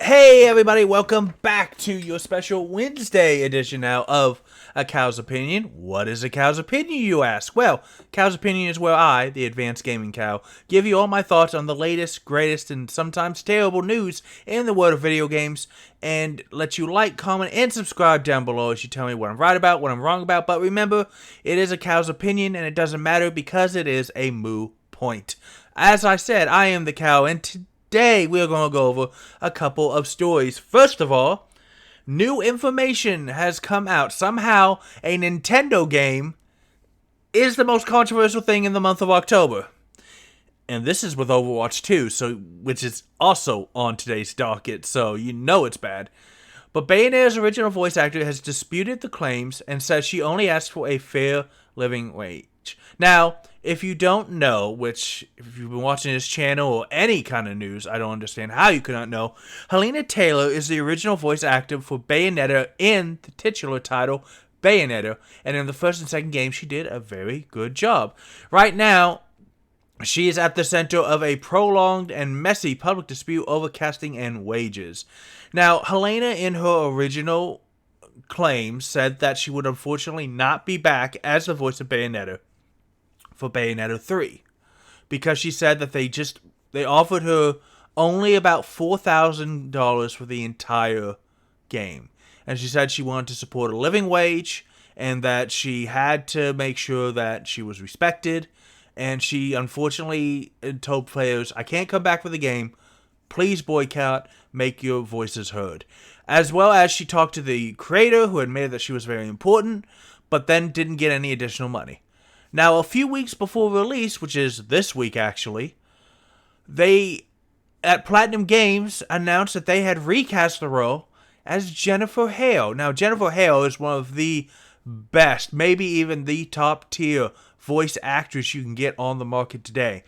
Hey everybody, welcome back to your special Wednesday edition now of A Cow's Opinion. What is A Cow's Opinion, you ask? Well, Cow's Opinion is where I, the advanced gaming cow, give you all my thoughts on the latest, greatest, and sometimes terrible news in the world of video games, and let you like, comment, and subscribe down below as you tell me what I'm right about, what I'm wrong about. But remember, it is A Cow's Opinion, and it doesn't matter because it is a moo point. As I said, I am the cow, and today we're going to go over a couple of stories. First of all, new information has come out. Somehow, a Nintendo game is the most controversial thing in the month of October. And this is with Overwatch 2, which is also on today's docket, so you know it's bad. But Bayonetta's original voice actor has disputed the claims and says she only asked for a fair living wage. Now, if you don't know, which if you've been watching this channel or any kind of news, I don't understand how you could not know, Helena Taylor is the original voice actor for Bayonetta in the titular title, Bayonetta, and in the first and second game, she did a very good job. Right now, she is at the center of a prolonged and messy public dispute over casting and wages. Now, Helena, in her original claim, said that she would unfortunately not be back as the voice of Bayonetta for Bayonetta 3, because she said that they offered her only about $4,000 for the entire game, and she said she wanted to support a living wage and that she had to make sure that she was respected, and she unfortunately told players, I can't come back for the game, please boycott, make your voices heard. As well as she talked to the creator, who admitted that she was very important, but then didn't get any additional money. Now, a few weeks before release, which is this week actually, they, at Platinum Games, announced that they had recast the role as Jennifer Hale. Now, Jennifer Hale is one of the best, maybe even the top tier voice actress you can get on the market today.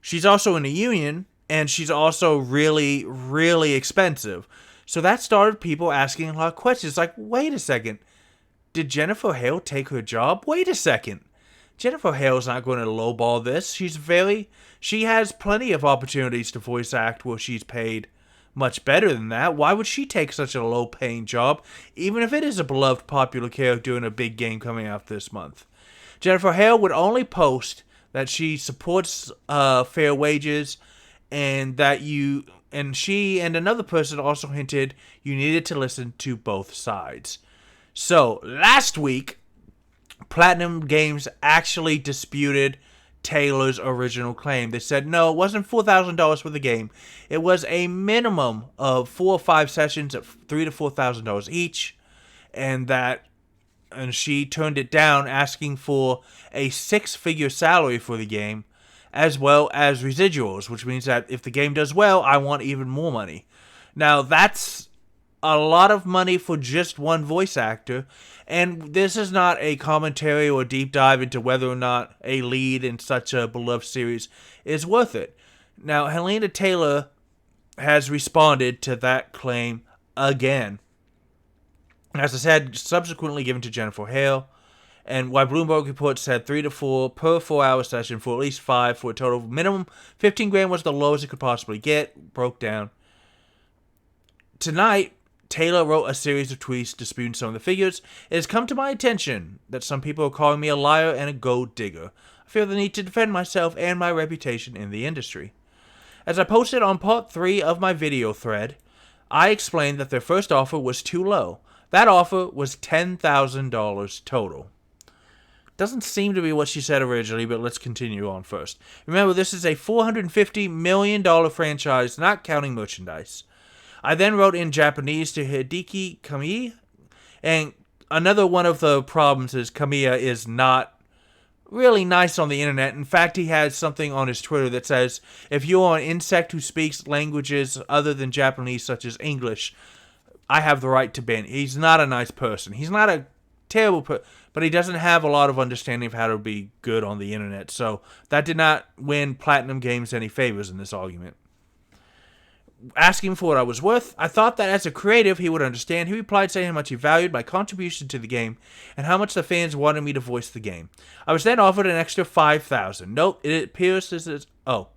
She's also in a union, and she's also really, really expensive. So that started people asking a lot of questions like, wait a second, did Jennifer Hale take her job? Wait a second. Jennifer Hale's not going to lowball this. She has plenty of opportunities to voice act where she's paid much better than that. Why would she take such a low-paying job, even if it is a beloved, popular character in a big game coming out this month? Jennifer Hale would only post that she supports fair wages, and that she and another person also hinted you needed to listen to both sides. So, last week, Platinum Games actually disputed Taylor's original claim. They said, no, it wasn't $4,000 for the game. It was a minimum of 4 or 5 sessions at $3,000 to $4,000 each, and she turned it down, asking for a 6-figure salary for the game, as well as residuals, which means that if the game does well, I want even more money. Now, that's a lot of money for just one voice actor, and this is not a commentary or deep dive into whether or not a lead in such a beloved series is worth it. Now, Helena Taylor has responded to that claim again. As I said, subsequently given to Jennifer Hale, and while Bloomberg Report said 3 to 4 per 4-hour session for at least 5 for a total of minimum, 15 grand was the lowest it could possibly get, broke down. Tonight, Taylor wrote a series of tweets disputing some of the figures. It has come to my attention that some people are calling me a liar and a gold digger. I feel the need to defend myself and my reputation in the industry. As I posted on part 3 of my video thread, I explained that their first offer was too low. That offer was $10,000 total. Doesn't seem to be what she said originally, but let's continue on first. Remember, this is a $450 million franchise, not counting merchandise. I then wrote in Japanese to Hideki Kamiya, and another one of the problems is Kamiya is not really nice on the internet. In fact, he has something on his Twitter that says, if you are an insect who speaks languages other than Japanese, such as English, I have the right to ban. He's not a nice person. He's not a terrible person, but he doesn't have a lot of understanding of how to be good on the internet. So that did not win Platinum Games any favors in this argument. Asking for what I was worth, I thought that as a creative he would understand. He replied saying how much he valued my contribution to the game and how much the fans wanted me to voice the game. I was then offered an extra $5,000. Nope, it appears this is... Oh.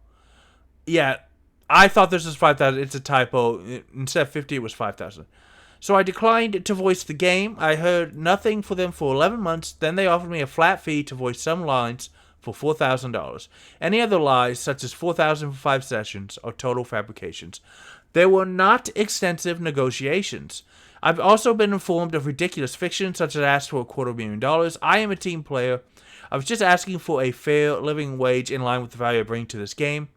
Yeah, I thought this was 5,000. It's a typo. Instead of 50, it was 5,000. So I declined to voice the game. I heard nothing for them for 11 months. Then they offered me a flat fee to voice some lines for $4,000. Any other lies, such as 4,000 for 5 sessions, are total fabrications. There were not extensive negotiations. I've also been informed of ridiculous fiction, such as asked for $250,000. I am a team player. I was just asking for a fair living wage in line with the value I bring to this game.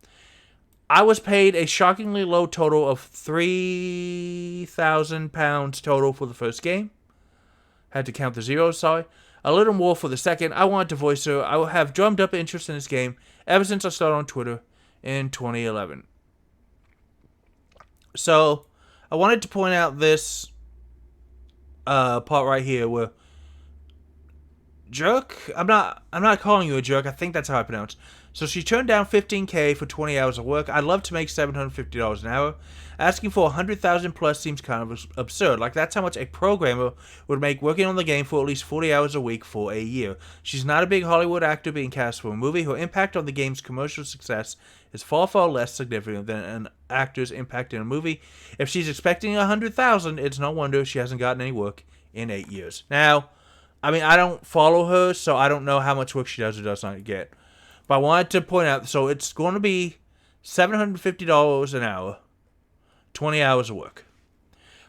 I was paid a shockingly low total of £3,000 total for the first game. Had to count the zeros, sorry. A little more for the second. I wanted to voice her. I have drummed up interest in this game ever since I started on Twitter in 2011. So, I wanted to point out this part right here where jerk. I'm not calling you a jerk. I think that's how I pronounce. So she turned down $15K for 20 hours of work. I'd love to make $750 an hour. Asking for $100,000 plus seems kind of absurd. Like, that's how much a programmer would make working on the game for at least 40 hours a week for a year. She's not a big Hollywood actor being cast for a movie. Her impact on the game's commercial success is far, far less significant than an actor's impact in a movie. If she's expecting $100,000, it's no wonder she hasn't gotten any work in 8 years. Now, I mean, I don't follow her, so I don't know how much work she does or does not get. But I wanted to point out, so it's going to be $750 an hour, 20 hours of work.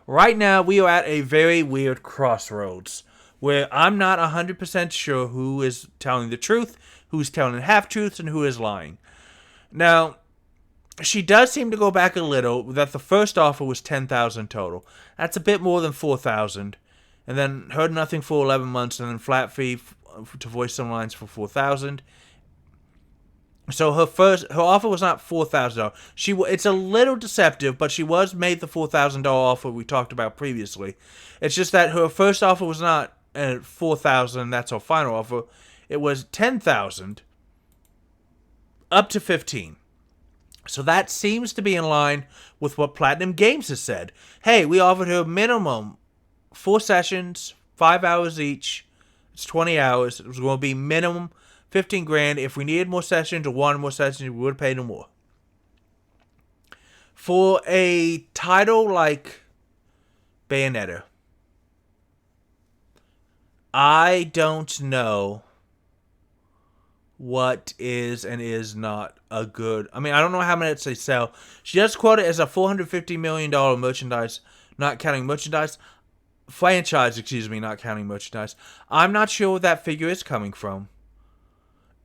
Right now, we are at a very weird crossroads where I'm not 100% sure who is telling the truth, who's telling half-truths, and who is lying. Now, she does seem to go back a little, that the first offer was $10,000 total. That's a bit more than $4,000. And then heard nothing for 11 months, and then flat fee to voice some lines for $4,000. So her offer was not $4,000. It's a little deceptive, but she was made the $4,000 offer we talked about previously. It's just that her first offer was not $4,000. That's her final offer. It was $10,000 up to $15,000. So that seems to be in line with what Platinum Games has said. Hey, we offered her minimum 4 sessions, 5 hours each. It's 20 hours. It was going to be minimum $15,000. If we needed more sessions or wanted more sessions, we would have paid them more. For a title like Bayonetta, I don't know what is and is not a good... I mean, I don't know how many they sell. She does quote it as a $450 million merchandise, not counting merchandise. Franchise, not counting merchandise. I'm not sure where that figure is coming from.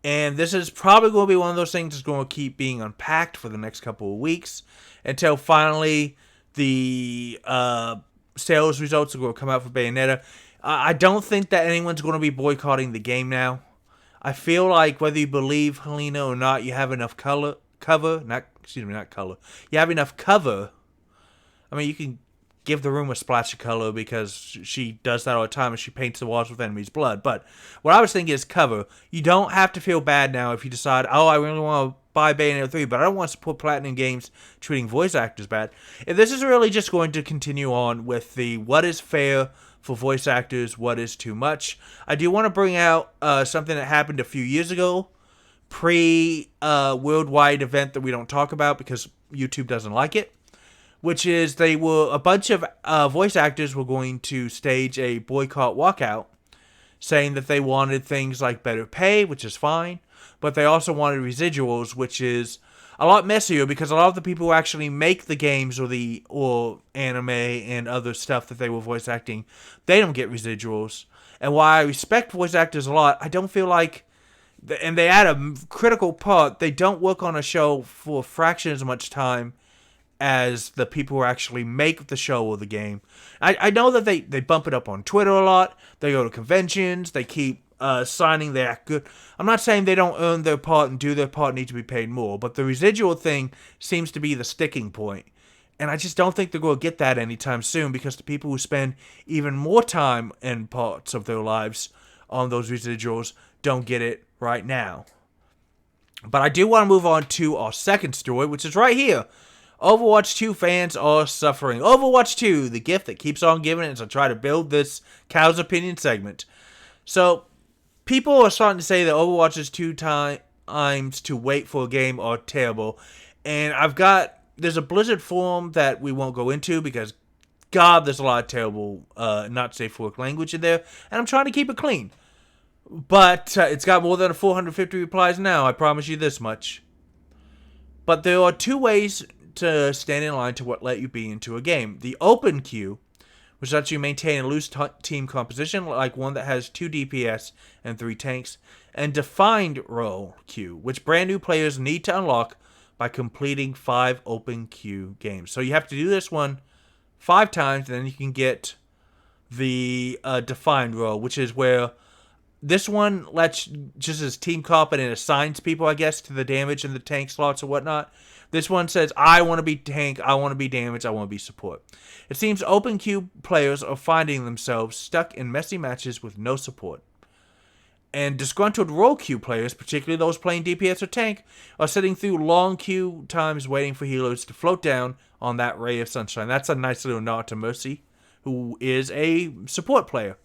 And this is probably going to be one of those things that's going to keep being unpacked for the next couple of weeks until finally the sales results are going to come out for Bayonetta. I don't think that anyone's going to be boycotting the game now. I feel like whether you believe Helena or not, you have enough cover. You have enough cover. I mean, you can give the room a splash of color because she does that all the time and she paints the walls with enemies' blood. But what I was thinking is cover. You don't have to feel bad now if you decide, oh, I really want to buy Bayonetta 3, but I don't want to support Platinum Games treating voice actors bad. If this is really just going to continue on with the what is fair for voice actors, what is too much, I do want to bring out something that happened a few years ago, pre-worldwide event that we don't talk about because YouTube doesn't like it. Which is a bunch of voice actors were going to stage a boycott walkout, saying that they wanted things like better pay, which is fine, but they also wanted residuals, which is a lot messier because a lot of the people who actually make the games or anime and other stuff that they were voice acting, they don't get residuals. And while I respect voice actors a lot, I don't feel like, and they add a critical part, they don't work on a show for a fraction as much time as the people who actually make the show or the game. I know that they bump it up on Twitter a lot. They go to conventions. They keep signing their good. I'm not saying they don't earn their part and do their part and need to be paid more, but the residual thing seems to be the sticking point. And I just don't think they're going to get that anytime soon because the people who spend even more time and parts of their lives on those residuals don't get it right now. But I do want to move on to our second story, which is right here. Overwatch 2 fans are suffering. Overwatch 2, the gift that keeps on giving as I try to build this Cow's Opinion segment. So, people are starting to say that Overwatch's 2 times to wait for a game are terrible. And I've got there's a Blizzard forum that we won't go into because, God, there's a lot of terrible, not safe for work language in there, and I'm trying to keep it clean. But it's got more than 450 replies now, I promise you this much. But there are two ways to stand in line to what let you be into a game. The open queue, which lets you maintain a loose team composition, like one that has 2 DPS and 3 tanks, and defined role queue, which brand new players need to unlock by completing 5 open queue games. So you have to do this one 5 times, and then you can get the defined role, which is where this one lets just as team comp and it assigns people, I guess, to the damage and the tank slots or whatnot. This one says, I want to be tank, I want to be damage, I want to be support. It seems open queue players are finding themselves stuck in messy matches with no support. And disgruntled role queue players, particularly those playing DPS or tank, are sitting through long queue times waiting for healers to float down on that ray of sunshine. That's a nice little nod to Mercy, who is a support player.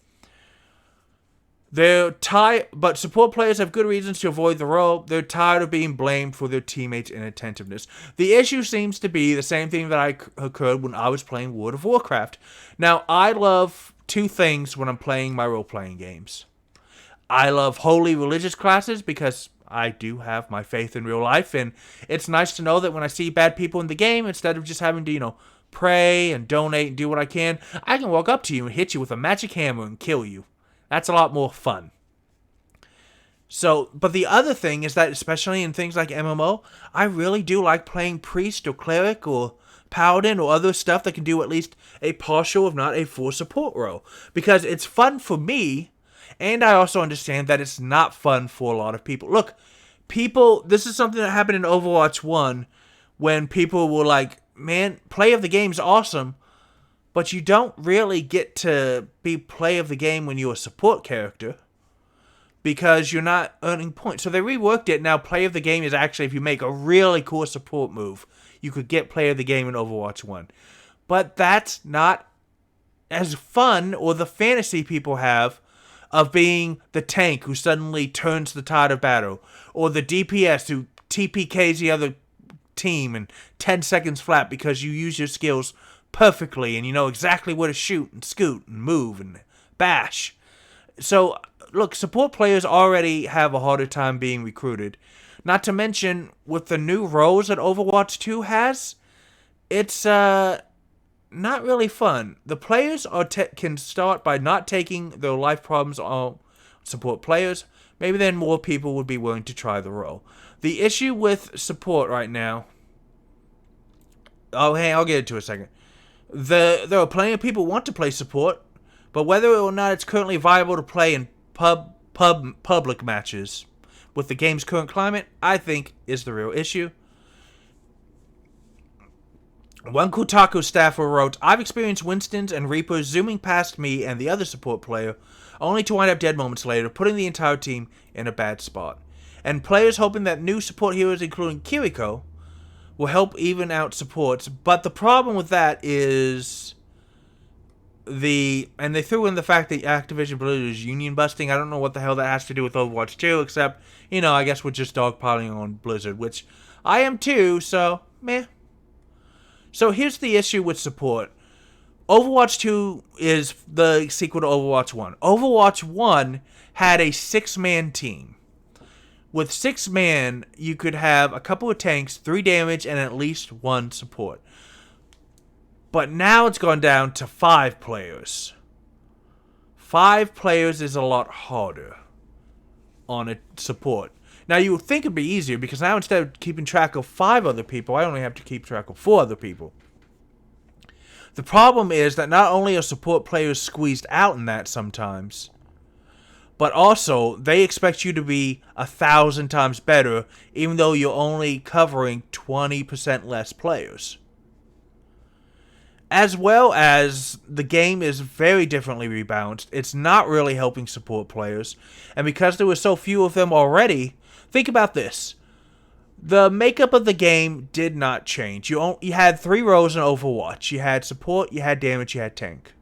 But support players have good reasons to avoid the role. They're tired of being blamed for their teammates' inattentiveness. The issue seems to be the same thing that occurred when I was playing World of Warcraft. Now, I love 2 things when I'm playing my role-playing games. I love holy religious classes because I do have my faith in real life, and it's nice to know that when I see bad people in the game, instead of just having to, pray and donate and do what I can walk up to you and hit you with a magic hammer and kill you. That's a lot more fun. So, but the other thing is that, especially in things like MMO, I really do like playing priest or cleric or paladin or other stuff that can do at least a partial, if not a full support role. Because it's fun for me, and I also understand that it's not fun for a lot of people. Look, this is something that happened in Overwatch 1 when people were like, man, play of the game's awesome, but you don't really get to be play of the game when you're a support character because you're not earning points. So they reworked it. Now play of the game is actually, if you make a really cool support move, you could get play of the game in Overwatch 1. But that's not as fun, or the fantasy people have of being the tank who suddenly turns the tide of battle, or the DPS who TPKs the other team in 10 seconds flat because you use your skills perfectly and you know exactly where to shoot and scoot and move and bash. So, look, support players already have a harder time being recruited. Not to mention, with the new roles that Overwatch 2 has, it's not really fun. The players can start by not taking their life problems on support players. Maybe then more people would be willing to try the role. The issue with support right now... Oh, hey, I'll get into it in a second. There are plenty of people who want to play support, but whether or not it's currently viable to play in public matches with the game's current climate, I think, is the real issue. One Kotaku staffer wrote, I've experienced Winstons and Reapers zooming past me and the other support player, only to wind up dead moments later, putting the entire team in a bad spot. And players hoping that new support heroes, including Kiriko, will help even out supports. But the problem with that is and they threw in the fact that Activision Blizzard is union busting. I don't know what the hell that has to do with Overwatch 2, except, I guess we're just dogpiling on Blizzard, which I am too, so, meh. So here's the issue with support. Overwatch 2 is the sequel to Overwatch 1. Overwatch 1 had a 6-man team. With 6-man, you could have a couple of tanks, 3 damage, and at least 1 support. But now it's gone down to 5 players. 5 players is a lot harder on a support. Now, you would think it'd be easier, because now instead of keeping track of 5 other people, I only have to keep track of 4 other people. The problem is that not only are support players squeezed out in that sometimes, but also they expect you to be 1,000 times better, even though you're only covering 20% less players. As well as the game is very differently rebalanced, it's not really helping support players, and because there were so few of them already, think about this. The makeup of the game did not change. You had 3 roles in Overwatch. You had support, you had damage, you had tank.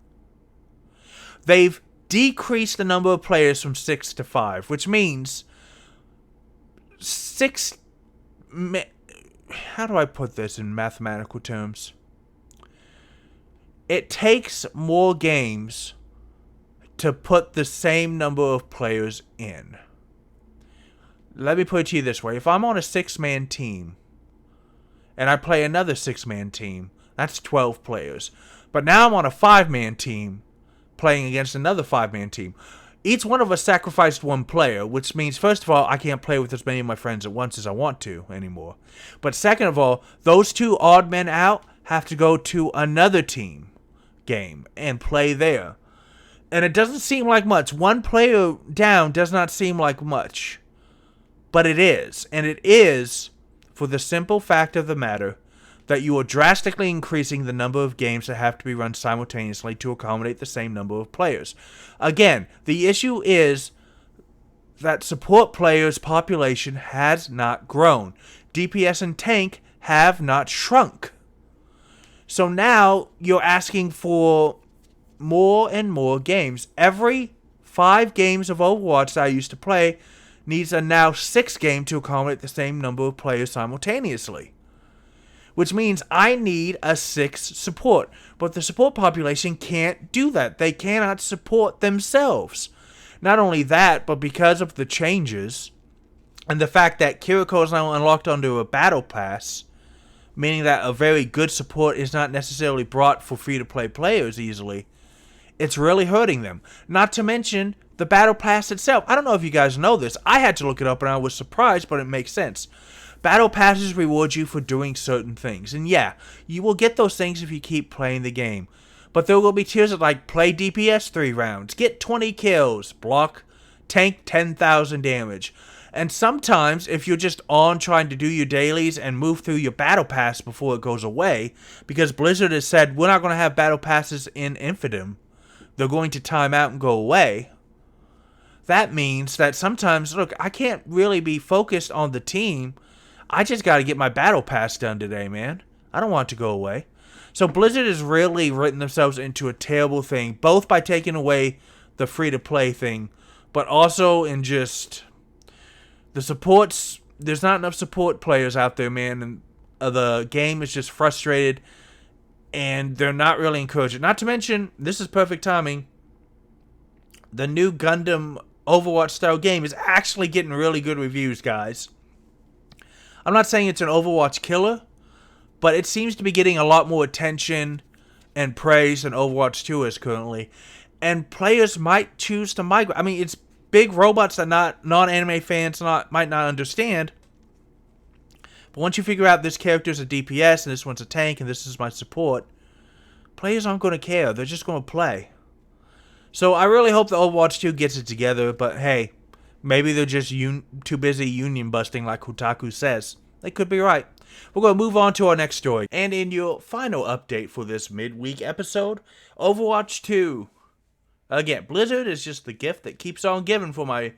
They've decreased the number of players from 6 to 5, which means how do I put this in mathematical terms? It takes more games to put the same number of players in. Let me put it to you this way. If I'm on a 6-man team and I play another 6-man team, that's 12 players. But now I'm on a 5-man team playing against another 5-man team. Each one of us sacrificed one player, which means, first of all, I can't play with as many of my friends at once as I want to anymore. But second of all, those 2 odd men out have to go to another team game and play there. And it doesn't seem like much. 1 player down does not seem like much. But it is. And it is for the simple fact of the matter that you are drastically increasing the number of games that have to be run simultaneously to accommodate the same number of players. Again, the issue is that support players' population has not grown. DPS and tank have not shrunk. So now you're asking for more and more games. Every 5 games of Overwatch that I used to play needs a now 6 game to accommodate the same number of players simultaneously. Which means I need a 6 support. But the support population can't do that. They cannot support themselves. Not only that, but because of the changes and the fact that Kiriko is now unlocked under a battle pass, meaning that a very good support is not necessarily brought for free-to-play players easily, it's really hurting them. Not to mention the battle pass itself. I don't know if you guys know this. I had to look it up and I was surprised, but it makes sense. Battle passes reward you for doing certain things. And yeah, you will get those things if you keep playing the game. But there will be tiers that like play DPS 3 rounds, get 20 kills, block, tank 10,000 damage. And sometimes, if you're just on trying to do your dailies and move through your battle pass before it goes away, because Blizzard has said, we're not going to have battle passes in Infidom, they're going to time out and go away. That means that sometimes, look, I can't really be focused on the team. I just got to get my battle pass done today, man. I don't want it to go away. So Blizzard has really written themselves into a terrible thing, both by taking away the free-to-play thing, but also in just the supports. There's not enough support players out there, man, and the game is just frustrated, and they're not really encouraging. Not to mention, this is perfect timing, the new Gundam Overwatch-style game is actually getting really good reviews, guys. I'm not saying it's an Overwatch killer, but it seems to be getting a lot more attention and praise than Overwatch 2 is currently. And players might choose to migrate. I mean, it's big robots that non-anime fans might not understand. But once you figure out this character's a DPS and this one's a tank and this is my support, players aren't going to care. They're just going to play. So I really hope the Overwatch 2 gets it together, but hey, maybe they're just too busy union busting like Kotaku says. They could be right. We're going to move on to our next story. And in your final update for this midweek episode, Overwatch 2. Again, Blizzard is just the gift that keeps on giving for my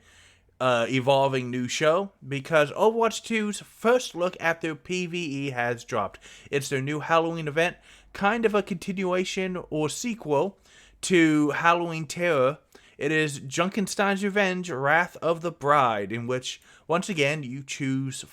evolving new show, because Overwatch 2's first look at their PvE has dropped. It's their new Halloween event, kind of a continuation or sequel to Halloween Terror. It is Junkenstein's Revenge, Wrath of the Bride, in which, once again, you choose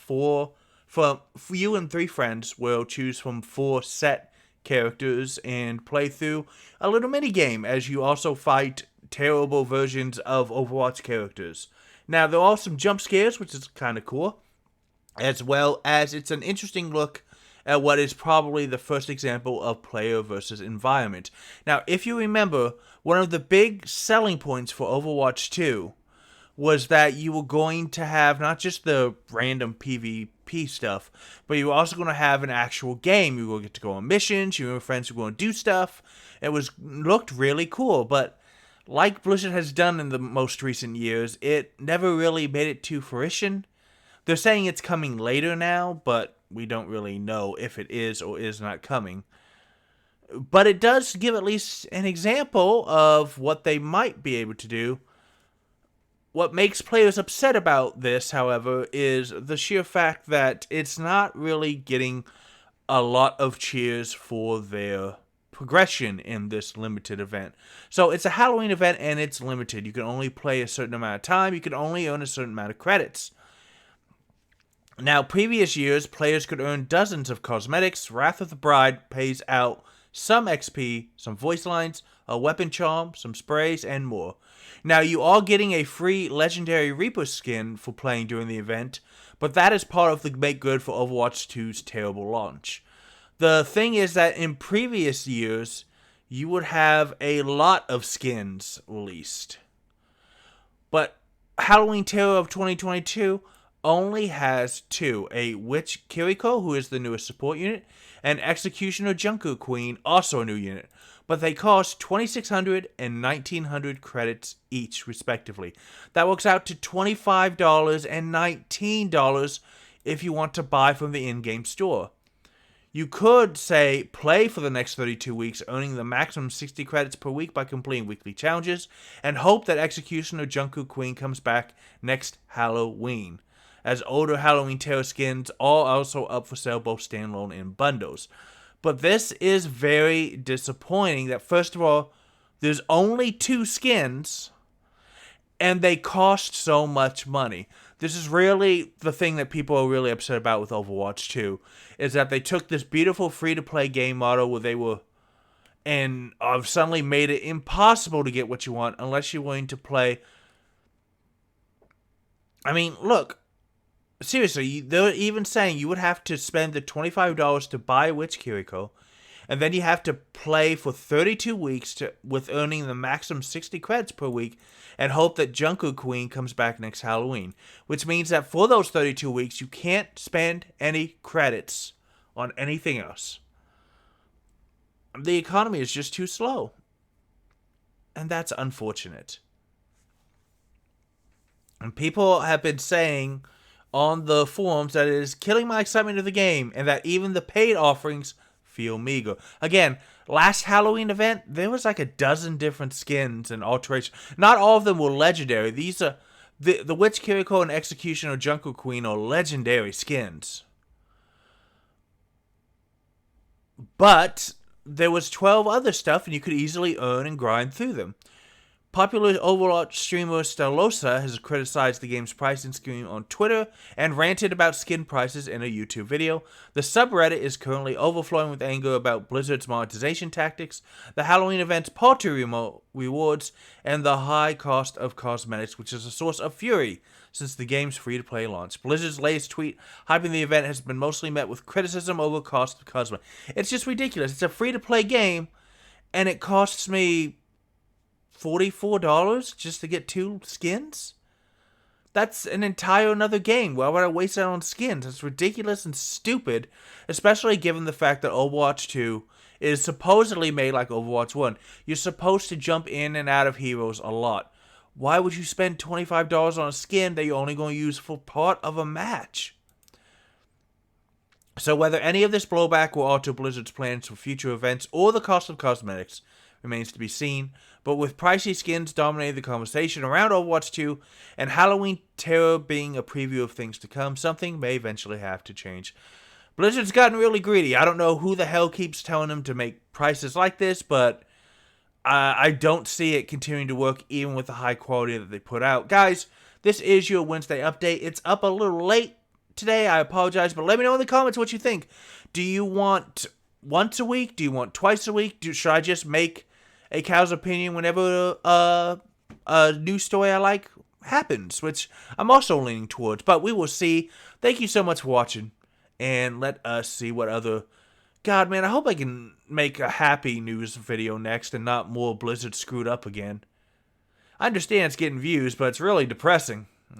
you and 3 friends will choose from 4 set characters and play through a little mini game as you also fight terrible versions of Overwatch characters. Now, there are some jump scares, which is kind of cool, as well as it's an interesting look at what is probably the first example of player versus environment. Now, if you remember, one of the big selling points for Overwatch 2 was that you were going to have not just the random PvP stuff, but you were also going to have an actual game. You were going to get to go on missions, you and your friends were going to do stuff. It looked really cool, but like Blizzard has done in the most recent years, it never really made it to fruition. They're saying it's coming later now, but we don't really know if it is or is not coming. But it does give at least an example of what they might be able to do. What makes players upset about this, however, is the sheer fact that it's not really getting a lot of cheers for their progression in this limited event. So it's a Halloween event and it's limited. You can only play a certain amount of time. You can only earn a certain amount of credits. Now, previous years, players could earn dozens of cosmetics. Wrath of the Bride pays out some XP, some voice lines, a weapon charm, some sprays, and more. Now, you are getting a free Legendary Reaper skin for playing during the event, but that is part of the make good for Overwatch 2's terrible launch. The thing is that in previous years, you would have a lot of skins released. But Halloween Terror of 2022 only has two: a Witch Kiriko, who is the newest support unit, and Executioner Junker Queen, also a new unit. But they cost 2,600 and 1,900 credits each, respectively. That works out to $25 and $19 if you want to buy from the in-game store. You could, say, play for the next 32 weeks, earning the maximum 60 credits per week by completing weekly challenges, and hope that Executioner Junku Queen comes back next Halloween, as older Halloween Terror skins are also up for sale both standalone and bundles. But this is very disappointing that, first of all, there's only two skins, and they cost so much money. This is really the thing that people are really upset about with Overwatch 2, is that they took this beautiful free-to-play game model where they were, and have suddenly made it impossible to get what you want unless you're willing to play. I mean, look, seriously, they're even saying you would have to spend the $25 to buy Witch Kiriko, and then you have to play for 32 weeks with earning the maximum 60 credits per week, and hope that Junker Queen comes back next Halloween. Which means that for those 32 weeks, you can't spend any credits on anything else. The economy is just too slow. And that's unfortunate. And people have been saying on the forums that it is killing my excitement of the game, and that even the paid offerings feel meager. Again, last Halloween event, there was like a dozen different skins and alterations. Not all of them were legendary. These are the Witch Kiriko and Executioner Junker Queen are legendary skins. But there was 12 other stuff, and you could easily earn and grind through them. Popular Overwatch streamer Stellosa has criticized the game's pricing scheme on Twitter and ranted about skin prices in a YouTube video. The subreddit is currently overflowing with anger about Blizzard's monetization tactics, the Halloween event's paltry rewards, and the high cost of cosmetics, which is a source of fury since the game's free-to-play launch. Blizzard's latest tweet hyping the event has been mostly met with criticism over cost of cosmetics. It's just ridiculous. It's a free-to-play game, and it costs me $44 just to get two skins? That's an entire another game. Why would I waste that on skins? It's ridiculous and stupid, especially given the fact that Overwatch 2 is supposedly made like Overwatch 1. You're supposed to jump in and out of heroes a lot. Why would you spend $25 on a skin that you're only going to use for part of a match? So whether any of this blowback will alter Blizzard's plans for future events or the cost of cosmetics remains to be seen, but with pricey skins dominating the conversation around Overwatch 2 and Halloween Terror being a preview of things to come, something may eventually have to change. Blizzard's gotten really greedy. I don't know who the hell keeps telling them to make prices like this, but I don't see it continuing to work even with the high quality that they put out. Guys, this is your Wednesday update. It's up a little late today. I apologize, but let me know in the comments what you think. Do you want once a week? Do you want twice a week? Should I just make a cow's opinion whenever a news story I like happens, which I'm also leaning towards, but we will see. Thank you so much for watching, and let us see what other... God, man, I hope I can make a happy news video next and not more Blizzard screwed up again. I understand it's getting views, but it's really depressing.